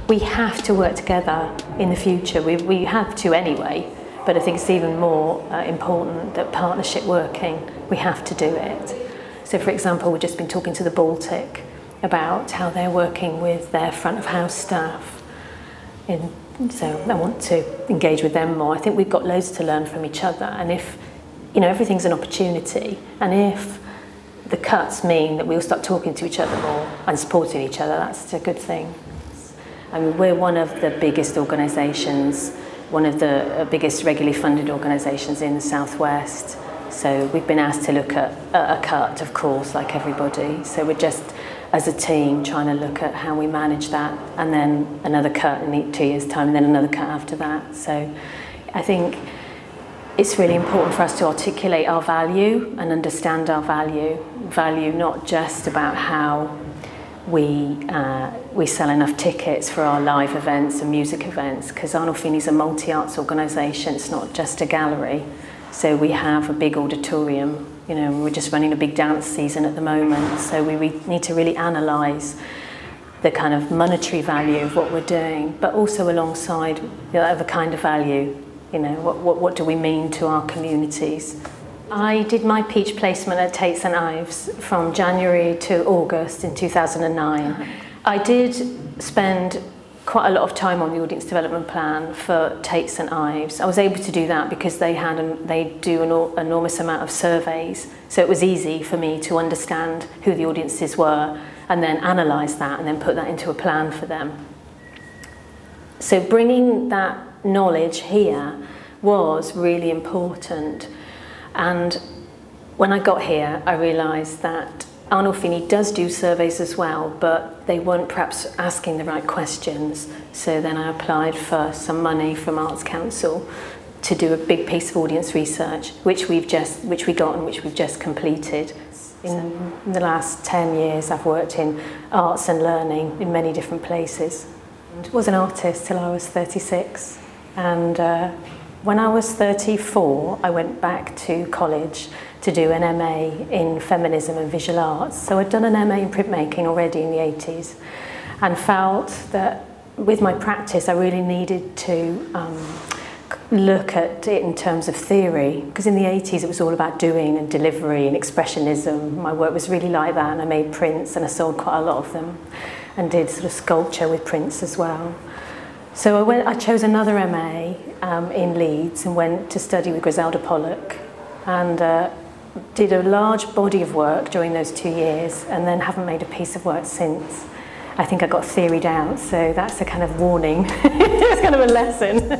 we have to work together in the future. We have to anyway, but I think it's even more important that partnership working, we have to do it. So for example, we've just been talking to the Baltic about how they're working with their front of house staff. So I want to engage with them more. I think we've got loads to learn from each other, and if, you know, everything's an opportunity, and if the cuts mean that we'll start talking to each other more and supporting each other, that's a good thing. I mean, we're one of the biggest organisations, one of the biggest regularly funded organisations in the Southwest. So we've been asked to look at a cut, of course, like everybody. So we're just, as a team, trying to look at how we manage that, and then another cut in 2 years' time, and then another cut after that. So I think it's really important for us to articulate our value and understand our value. Value not just about how we sell enough tickets for our live events and music events, because Arnolfini is a multi-arts organisation, it's not just a gallery. So we have a big auditorium, you know, we're just running a big dance season at the moment, so we need to really analyse the kind of monetary value of what we're doing, but also alongside the other kind of value, you know, what do we mean to our communities. I did my peach placement at Tate and Ives from January to August in 2009. I did spend quite a lot of time on the audience development plan for Tate and Ives. I was able to do that because they do an enormous amount of surveys, so it was easy for me to understand who the audiences were and then analyse that and then put that into a plan for them. So bringing that knowledge here was really important. And when I got here, I realised that Arnolfini does do surveys as well, but they weren't perhaps asking the right questions. So then I applied for some money from Arts Council to do a big piece of audience research, which we got and which we've just completed. In the last 10 years, I've worked in arts and learning in many different places. I was an artist till I was 36, and when I was 34, I went back to college to do an MA in feminism and visual arts. So I'd done an MA in printmaking already in the 80s, and felt that with my practice I really needed to look at it in terms of theory, because in the 80s it was all about doing and delivery and expressionism. My work was really like that, and I made prints and I sold quite a lot of them and did sort of sculpture with prints as well. So I chose another MA in Leeds and went to study with Griselda Pollock, and did a large body of work during those 2 years, and then haven't made a piece of work since. I think I got theoried out, so that's a kind of warning. It's kind of a lesson.